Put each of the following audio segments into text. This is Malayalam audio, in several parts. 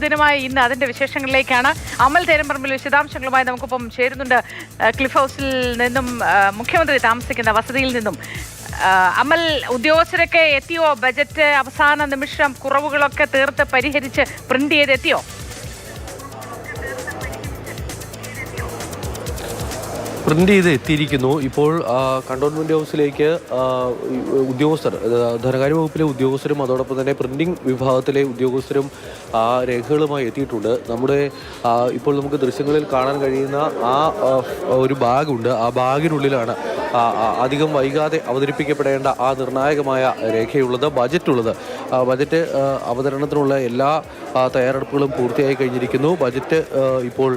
ദിനമായി ഇന്ന് അതിന്റെ വിശേഷങ്ങളിലേക്കാണ്. അമൽ തേരമ്പറമ്പിൽ വിശദാംശങ്ങളുമായി നമുക്കൊപ്പം ചേരുന്നുണ്ട്. ക്ലിഫ് ഹൗസിൽ നിന്നും മുഖ്യമന്ത്രി താമസിക്കുന്ന വസതിയിൽ നിന്നും. അമൽ, ഉദ്യോഗസ്ഥരൊക്കെ എത്തിയോ? ബജറ്റ് അവസാന നിമിഷം കുറവുകളൊക്കെ തീർത്ത് പരിഹരിച്ച് പ്രിന്റ് ചെയ്ത് എത്തിയോ? പ്രിന്റ് ചെയ്ത് എത്തിയിരിക്കുന്നു. ഇപ്പോൾ കണ്ടോൺമെന്റ് ഹൗസിലേക്ക് ഉദ്യോഗസ്ഥർ, ധനകാര്യ വകുപ്പിലെ ഉദ്യോഗസ്ഥരും അതോടൊപ്പം തന്നെ പ്രിന്റിംഗ് വിഭാഗത്തിലെ ഉദ്യോഗസ്ഥരും രേഖകളുമായി എത്തിയിട്ടുണ്ട്. നമ്മുടെ ഇപ്പോൾ നമുക്ക് ദൃശ്യങ്ങളിൽ കാണാൻ കഴിയുന്ന ഒരു ബാഗുണ്ട്. ആ ബാഗിനുള്ളിലാണ് അധികം വൈകാതെ അവതരിപ്പിക്കപ്പെടേണ്ട ആ നിർണായകമായ രേഖയുള്ളത്, ബജറ്റുള്ളത്. ബജറ്റ് അവതരണത്തിനുള്ള എല്ലാ തയ്യാറെടുപ്പുകളും പൂർത്തിയായി കഴിഞ്ഞിരിക്കുന്നു. ബജറ്റ് ഇപ്പോൾ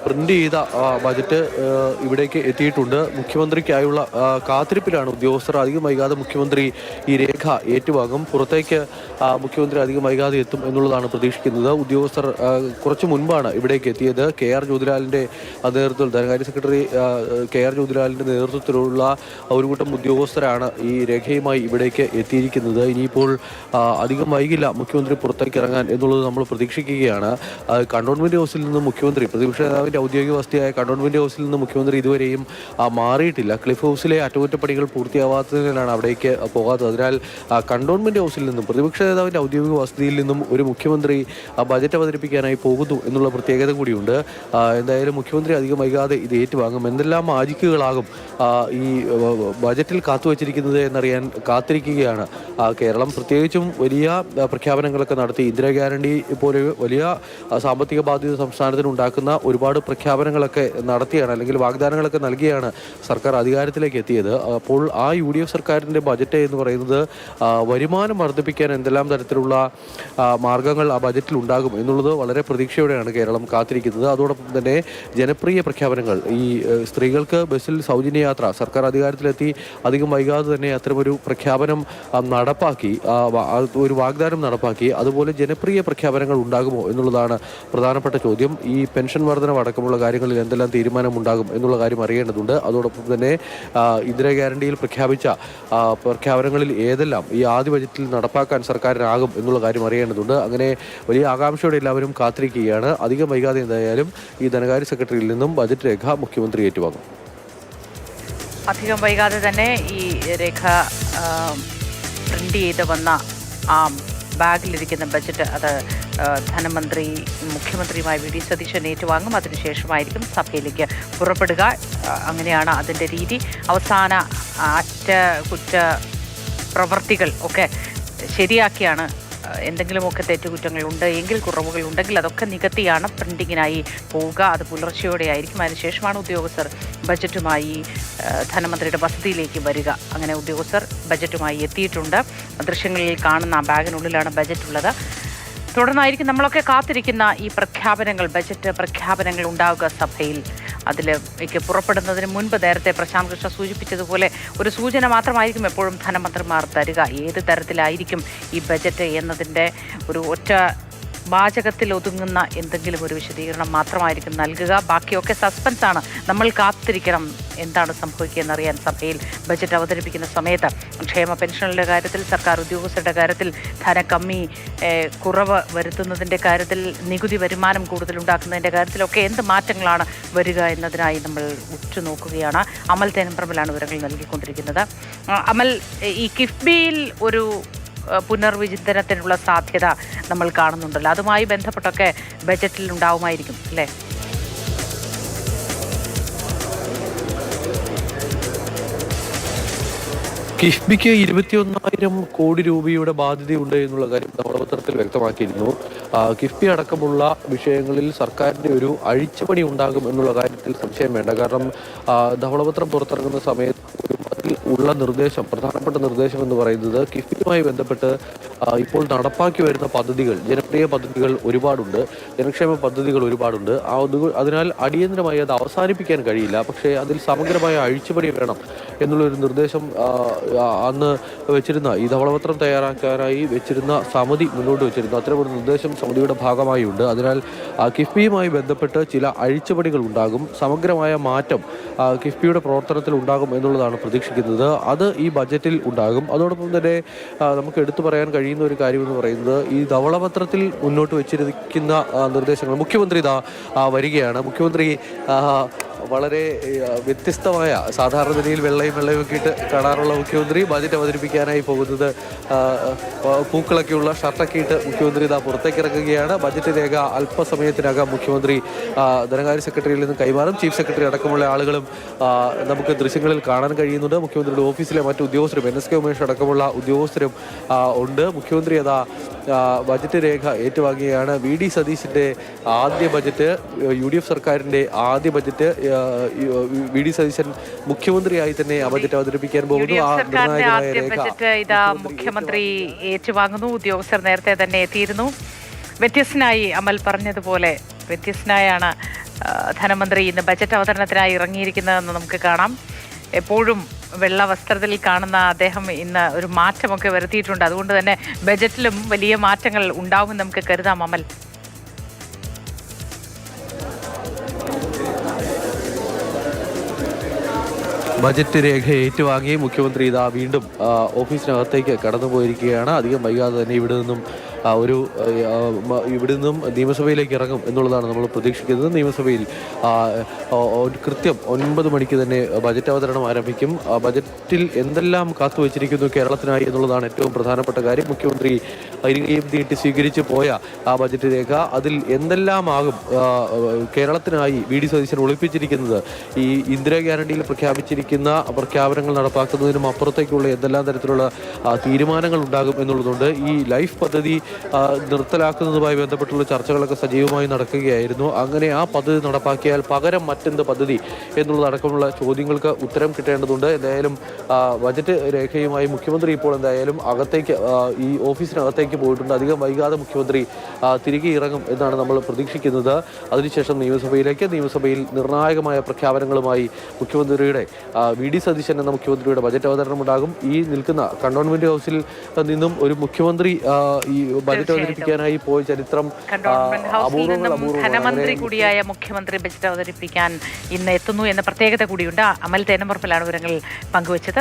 പ്രിന്റ് ചെയ്ത ബജറ്റ് ഇവിടേക്ക് എത്തിയിട്ടുണ്ട്. മുഖ്യമന്ത്രിക്കായുള്ള കാത്തിരിപ്പിലാണ് ഉദ്യോഗസ്ഥർ. അധികം വൈകാതെ മുഖ്യമന്ത്രി ഈ രേഖ ഏറ്റുവാങ്ങും. പുറത്തേക്ക് മുഖ്യമന്ത്രി അധികം വൈകാതെ എത്തും എന്നുള്ളതാണ് പ്രതീക്ഷിക്കുന്നത്. ഉദ്യോഗസ്ഥർ കുറച്ചു മുൻപാണ് ഇവിടേക്ക് എത്തിയത്. KR ജ്യോതിലാലിൻ്റെ നേതൃത്വത്തിൽ, ധനകാര്യ സെക്രട്ടറി KR ജ്യോതിലാലിൻ്റെ നേതൃത്വത്തിലുള്ള ഒരു കൂട്ടം ഉദ്യോഗസ്ഥരാണ് ഈ രേഖയുമായി ഇവിടേക്ക് എത്തിയിരിക്കുന്നത്. ഇനിയിപ്പോൾ അധികം വൈകില്ല മുഖ്യമന്ത്രി പുറത്തേക്ക് ഇറങ്ങാൻ എന്നുള്ളത് നമ്മൾ പ്രതീക്ഷിക്കുകയാണ്. കണ്ടോൺമെന്റ് ഹൗസിൽ നിന്ന് മുഖ്യമന്ത്രി, പ്രതിപക്ഷ നേതാവിൻ്റെ ഔദ്യോഗിക വസതിയായ കണ്ടോൺമെന്റ് ഹൗസിൽ നിന്ന് മുഖ്യമന്ത്രി ഇതുവരെയും മാറിയിട്ടില്ല. ക്ലിഫ് ഹൗസിലെ അറ്റകുറ്റപ്പണികൾ പൂർത്തിയാവാത്തതിനാലാണ് അവിടേക്ക് പോകാത്തത്. അതിനാൽ കണ്ടോൺമെന്റ് ഹൗസിൽ നിന്നും, പ്രതിപക്ഷ നേതാവിൻ്റെ ഔദ്യോഗിക വസതിയിൽ നിന്നും ഒരു മുഖ്യമന്ത്രി ബജറ്റ് അവതരിപ്പിക്കാനായി പോകുന്നു എന്നുള്ള പ്രത്യേകത കൂടിയുണ്ട്. എന്തായാലും മുഖ്യമന്ത്രി അധികം വൈകാതെ ഇത് ഏറ്റുവാങ്ങും. എന്തെല്ലാം മാജിക്കുകളാകും ഈ ബജറ്റിൽ കാത്തുവച്ചിരിക്കുന്നത് എന്നറിയാൻ കാത്തിരിക്കുകയാണ് കേരളം. പ്രത്യേകിച്ചും വലിയ പ്രഖ്യാപനങ്ങളൊക്കെ നടത്തി, ഇന്ദിരാ ഗ്യാരണ്ടി പോലെ വലിയ സാമ്പത്തിക ബാധ്യത സംസ്ഥാനത്തിന് ഉണ്ടാക്കുന്ന ഒരുപാട് പ്രഖ്യാപനങ്ങളൊക്കെ നടത്തിയാണ്, അല്ലെങ്കിൽ വാഗ്ദാനങ്ങളൊക്കെ നൽകിയാണ് സർക്കാർ അധികാരത്തിലേക്ക് എത്തിയത്. അപ്പോൾ ആ UDF സർക്കാരിൻ്റെ ബജറ്റ് എന്ന് പറയുന്നത് വരുമാനം വർദ്ധിപ്പിക്കാൻ എന്തെല്ലാം തരത്തിലുള്ള മാർഗങ്ങൾ ആ ബജറ്റിൽ ഉണ്ടാകും എന്നുള്ളത് വളരെ പ്രതീക്ഷയോടെയാണ് കേരളം കാത്തിരിക്കുന്നത്. അതോടൊപ്പം തന്നെ ജനപ്രിയ പ്രഖ്യാപനങ്ങൾ, ഈ സ്ത്രീകൾക്ക് ബസ്സിൽ സൗജന്യ യാത്ര, സർക്കാർ അധികാരത്തിലെത്തി അധികം വൈകാതെ തന്നെ അത്തരമൊരു പ്രഖ്യാപനം നടപ്പാക്കി, ഒരു വാഗ്ദാനം നടപ്പാക്കി. അതുപോലെ ജനപ്രിയ പ്രഖ്യാപനങ്ങൾ ഉണ്ടാകുമോ എന്നുള്ളതാണ് പ്രധാനപ്പെട്ട ചോദ്യം. ഈ പെൻഷൻ വർധനം അടക്കമുള്ള കാര്യങ്ങളിൽ എന്തെല്ലാം തീരുമാനമുണ്ടാകും എന്നുള്ള കാര്യം അറിയേണ്ടതുണ്ട്. അതോടൊപ്പം തന്നെ ഇന്ദിരാ ഗ്യാരണ്ടിയിൽ പ്രഖ്യാപിച്ച പ്രഖ്യാപനങ്ങളിൽ ഏതെല്ലാം ഈ ആദ്യ ബജറ്റിൽ നടപ്പാക്കാൻ സർക്കാരിനാകും എന്നുള്ള കാര്യം അറിയേണ്ടതുണ്ട്. അങ്ങനെ വലിയ ആകാംക്ഷയോടെ എല്ലാവരും കാത്തിരിക്കുകയാണ്. അധികം വൈകാതെ എന്തായാലും ഈ ധനകാര്യ സെക്രട്ടറിയിൽ നിന്നും ബജറ്റ് രേഖ മുഖ്യമന്ത്രി ഏറ്റുവാങ്ങും. അധികം വൈകാതെ തന്നെ ഈ രേഖ പ്രിന്റ് ചെയ്ത് വന്ന ആ ബാഗിലിരിക്കുന്ന ബജറ്റ് അത് ധനമന്ത്രി മുഖ്യമന്ത്രിയുമായി VD സതീശൻ ഏറ്റുവാങ്ങും. അതിനുശേഷമായിരിക്കും സഭയിലേക്ക് പുറപ്പെടുക. അങ്ങനെയാണ് അതിൻ്റെ രീതി. അവസാന അറ്റകുറ്റ പ്രവർത്തികൾ ഒക്കെ ശരിയാക്കിയാണ്, എന്തെങ്കിലുമൊക്കെ തെറ്റുകുറ്റങ്ങൾ ഉണ്ട് എങ്കിൽ, കുറവുകൾ ഉണ്ടെങ്കിൽ അതൊക്കെ നികത്തിയാണ് പ്രിന്റിങ്ങിനായി പോവുക. അത് പുലർച്ചെയോടെ ആയിരിക്കും. അതിനുശേഷമാണ് ഉദ്യോഗസ്ഥർ ബജറ്റുമായി ധനമന്ത്രിയുടെ വസതിയിലേക്ക് വരിക. അങ്ങനെ ഉദ്യോഗസ്ഥർ ബജറ്റുമായി എത്തിയിട്ടുണ്ട്. ദൃശ്യങ്ങളിൽ കാണുന്ന ബാഗിനുള്ളിലാണ് ബജറ്റ് ഉള്ളത്. തുടർന്നായിരിക്കും നമ്മളൊക്കെ കാത്തിരിക്കുന്ന ഈ പ്രഖ്യാപനങ്ങൾ, ബജറ്റ് പ്രഖ്യാപനങ്ങൾ ഉണ്ടാവുക സഭയിൽ. അതിലേക്ക് പുറപ്പെടുന്നതിന് മുൻപ് നേരത്തെ പ്രശാന്ത് കൃഷ്ണ സൂചിപ്പിച്ചതുപോലെ ഒരു സൂചന മാത്രമായിരിക്കും എപ്പോഴും ധനമന്ത്രിമാർ തരിക. ഏത് തരത്തിലായിരിക്കും ഈ ബജറ്റ് എന്നതിൻ്റെ ഒരു ഒറ്റ വാചകത്തിൽ ഒതുങ്ങുന്ന എന്തെങ്കിലും ഒരു വിശദീകരണം മാത്രമായിരിക്കും നൽകുക. ബാക്കിയൊക്കെ സസ്പെൻസാണ്. നമ്മൾ കാത്തിരിക്കണം എന്താണ് സംഭവിക്കുക എന്നറിയാൻ സഭയിൽ ബജറ്റ് അവതരിപ്പിക്കുന്ന സമയത്ത്. ക്ഷേമ പെൻഷനുകളുടെ കാര്യത്തിൽ, സർക്കാർ ഉദ്യോഗസ്ഥരുടെ കാര്യത്തിൽ, ധനക്കമ്മി കുറവ് വരുത്തുന്നതിൻ്റെ കാര്യത്തിൽ, നികുതി വരുമാനം കൂടുതലുണ്ടാക്കുന്നതിൻ്റെ കാര്യത്തിലൊക്കെ എന്ത് മാറ്റങ്ങളാണ് വരിക എന്നതിനായി നമ്മൾ ഉറ്റുനോക്കുകയാണ്. അമൽ തേരമ്പറമ്പിലാണ് വിവരങ്ങൾ നൽകിക്കൊണ്ടിരിക്കുന്നത്. അമൽ, ഈ കിഫ്ബിയിൽ ഒരു പുനർവിചിന്തനത്തിനുള്ള സാധ്യത നമ്മൾ കാണുന്നുണ്ടല്ലോ. അതുമായി ബന്ധപ്പെട്ടൊക്കെ ബജറ്റിൽ ഉണ്ടാവുമായിരിക്കും അല്ലേ? കിഫ്ബിക്ക് 21,000 കോടി രൂപയുടെ ബാധ്യതയുണ്ട് എന്നുള്ള കാര്യം ധവളപത്രത്തിൽ വ്യക്തമാക്കിയിരുന്നു. കിഫ്ബി അടക്കമുള്ള വിഷയങ്ങളിൽ സർക്കാരിൻ്റെ ഒരു അഴിച്ചുപണി ഉണ്ടാകും എന്നുള്ള കാര്യത്തിൽ സംശയം വേണ്ട. കാരണം ധവളപത്രം പുറത്തിറങ്ങുന്ന സമയത്ത് അതിൽ ഉള്ള നിർദ്ദേശം, പ്രധാനപ്പെട്ട നിർദ്ദേശം എന്ന് പറയുന്നത് കിഫ്ബിയുമായി ബന്ധപ്പെട്ട് ഇപ്പോൾ നടപ്പാക്കി വരുന്ന പദ്ധതികൾ, ജനപ്രിയ പദ്ധതികൾ ഒരുപാടുണ്ട്, ജനക്ഷേമ പദ്ധതികൾ ഒരുപാടുണ്ട്. അതിനാൽ അടിയന്തരമായി അത് അവസാനിപ്പിക്കാൻ കഴിയില്ല. പക്ഷേ അതിൽ സമഗ്രമായ അഴിച്ചുപണി വേണം എന്നുള്ളൊരു നിർദ്ദേശം അന്ന് വെച്ചിരുന്ന, ഈ ധവളപത്രം തയ്യാറാക്കാനായി വെച്ചിരുന്ന സമിതി മുന്നോട്ട് വെച്ചിരുന്നു. അത്തരമൊരു നിർദ്ദേശം സമിതിയുടെ ഭാഗമായി ഉണ്ട്. അതിനാൽ കിഫ്ബിയുമായി ബന്ധപ്പെട്ട് ചില അഴിച്ചുപണികൾ ഉണ്ടാകും, സമഗ്രമായ മാറ്റം കിഫ്ബിയുടെ പ്രവർത്തനത്തിൽ ഉണ്ടാകും എന്നുള്ളതാണ് പ്രതീക്ഷിക്കുന്നത്. അത് ഈ ബജറ്റിൽ ഉണ്ടാകും. അതോടൊപ്പം തന്നെ നമുക്ക് എടുത്തു പറയാൻ കഴിയും കഴിയുന്ന ഒരു കാര്യമെന്ന് പറയുന്നത് ഈ ധവളപത്രത്തിൽ മുന്നോട്ട് വെച്ചിരിക്കുന്ന നിർദ്ദേശങ്ങൾ. മുഖ്യമന്ത്രി ഇതാ വരികയാണ്. മുഖ്യമന്ത്രി വളരെ വ്യത്യസ്തമായ, സാധാരണ നിലയിൽ വെള്ളയും ഒക്കെ ഇട്ട് കാണാറുള്ള മുഖ്യമന്ത്രി ബജറ്റ് അവതരിപ്പിക്കാനായി പോകുന്നത് പൂക്കളൊക്കെയുള്ള ഷർട്ടൊക്കെ ഇട്ട് മുഖ്യമന്ത്രി ഇതാ പുറത്തേക്ക് ഇറങ്ങുകയാണ്. ബജറ്റ് രേഖ അല്പസമയത്തിനകം മുഖ്യമന്ത്രി ധനകാര്യ സെക്രട്ടറിയിൽ നിന്ന് കൈമാറും. ചീഫ് സെക്രട്ടറി അടക്കമുള്ള ആളുകളും നമുക്ക് ദൃശ്യങ്ങളിൽ കാണാൻ കഴിയുന്നുണ്ട്. മുഖ്യമന്ത്രിയുടെ ഓഫീസിലെ മറ്റു ഉദ്യോഗസ്ഥരും NSK ഉമേഷ് അടക്കമുള്ള ഉദ്യോഗസ്ഥരും ഉണ്ട്. മുഖ്യമന്ത്രി അതാ ബജറ്റ് രേഖ ഏറ്റുവാങ്ങുകയാണ്. VD സതീശിൻ്റെ ആദ്യ ബജറ്റ്, UDF സർക്കാരിൻ്റെ ആദ്യ ബജറ്റ്, VD സതീശൻ മുഖ്യമന്ത്രിയായി തന്നെ ആ ബജറ്റ് അവതരിപ്പിക്കാൻ പോകുന്നു. ആ നിർണായകമായ ബജറ്റ് ഇതാ മുഖ്യമന്ത്രി ഏറ്റുവാങ്ങുന്നു. ഉദ്യോഗസ്ഥർ നേരത്തെ തന്നെ എത്തിയിരുന്നു. വ്യത്യസ്തനായി അമൽ പറഞ്ഞതുപോലെ വ്യത്യസ്തനായാണ് ധനമന്ത്രി ഇന്ന് ബജറ്റ് അവതരണത്തിനായി ഇറങ്ങിയിരിക്കുന്നതെന്ന് നമുക്ക് കാണാം. എപ്പോഴും വെള്ള വസ്ത്രത്തിൽ കാണുന്ന അദ്ദേഹം ഇന്ന് ഒരു മാറ്റമൊക്കെ വരുത്തിയിട്ടുണ്ട്. അതുകൊണ്ട് തന്നെ ബജറ്റിലും വലിയ മാറ്റങ്ങൾ ഉണ്ടാവുമെന്ന് നമുക്ക് കരുതാം. അമൽ, ബജറ്റ് രേഖ ഏറ്റുവാങ്ങി മുഖ്യമന്ത്രി ഇതാ വീണ്ടും ഓഫീസിനകത്തേക്ക് കടന്നു പോയിരിക്കുകയാണ്. അധികം വൈകാതെ തന്നെ ഇവിടെ നിന്നും നിയമസഭയിലേക്ക് ഇറങ്ങും എന്നുള്ളതാണ് നമ്മൾ പ്രതീക്ഷിക്കുന്നത്. നിയമസഭയിൽ കൃത്യം 9 മണിക്ക് തന്നെ ബജറ്റ് അവതരണം ആരംഭിക്കും. ബജറ്റിൽ എന്തെല്ലാം കാത്തുവച്ചിരിക്കുന്നു കേരളത്തിനായി എന്നുള്ളതാണ് ഏറ്റവും പ്രധാനപ്പെട്ട കാര്യം. മുഖ്യമന്ത്രി ഇരുകയും നീട്ടി സ്വീകരിച്ച് പോയ ആ ബജറ്റ് രേഖ, അതിൽ എന്തെല്ലാമാകും കേരളത്തിനായി VD സതീശൻ ഒളിപ്പിച്ചിരിക്കുന്നത്, ഈ ഇന്ദിരാ ഗ്യാരണ്ടിയിൽ പ്രഖ്യാപിച്ചിരിക്കുന്ന പ്രഖ്യാപനങ്ങൾ നടപ്പാക്കുന്നതിനും അപ്പുറത്തേക്കുള്ള എന്തെല്ലാം തരത്തിലുള്ള തീരുമാനങ്ങൾ ഉണ്ടാകും എന്നുള്ളതുകൊണ്ട് ഈ ലൈഫ് പദ്ധതി നിർത്തലാക്കുന്നതുമായി ബന്ധപ്പെട്ടുള്ള ചർച്ചകളൊക്കെ സജീവമായി നടക്കുകയായിരുന്നു. അങ്ങനെ ആ പദ്ധതി നടപ്പാക്കിയാൽ പകരം മറ്റെന്ത് പദ്ധതി എന്നുള്ളതടക്കമുള്ള ചോദ്യങ്ങൾക്ക് ഉത്തരം കിട്ടേണ്ടതുണ്ട്. എന്തായാലും ബജറ്റ് രേഖയുമായി മുഖ്യമന്ത്രി ഇപ്പോൾ എന്തായാലും ഈ ഓഫീസിനകത്തേക്ക് പോയിട്ടുണ്ട്. അധികം വൈകാതെ മുഖ്യമന്ത്രി തിരികെ ഇറങ്ങും എന്നാണ് നമ്മൾ പ്രതീക്ഷിക്കുന്നത്. അതിനുശേഷം നിയമസഭയിൽ നിർണായകമായ പ്രഖ്യാപനങ്ങളുമായി മുഖ്യമന്ത്രിയുടെ VD സതീശൻ എന്ന മുഖ്യമന്ത്രിയുടെ ബജറ്റ് അവതരണം ഉണ്ടാകും. ഈ നിൽക്കുന്ന കണ്ടോൺമെന്റ് ഹൗസിൽ നിന്നും ഒരു മുഖ്യമന്ത്രി ഈ ബജറ്റ് അവതരിപ്പിക്കാനായി പോയ ചരിത്രം ധനമന്ത്രി കൂടിയായ മുഖ്യമന്ത്രി ബജറ്റ് അവതരിപ്പിക്കാൻ ഇന്ന് എത്തുന്നു എന്ന പ്രത്യേകത കൂടിയുണ്ട്. അമൽ തേനമ്പറമ്പിലാണ് വിവരങ്ങൾ പങ്കുവച്ചത്.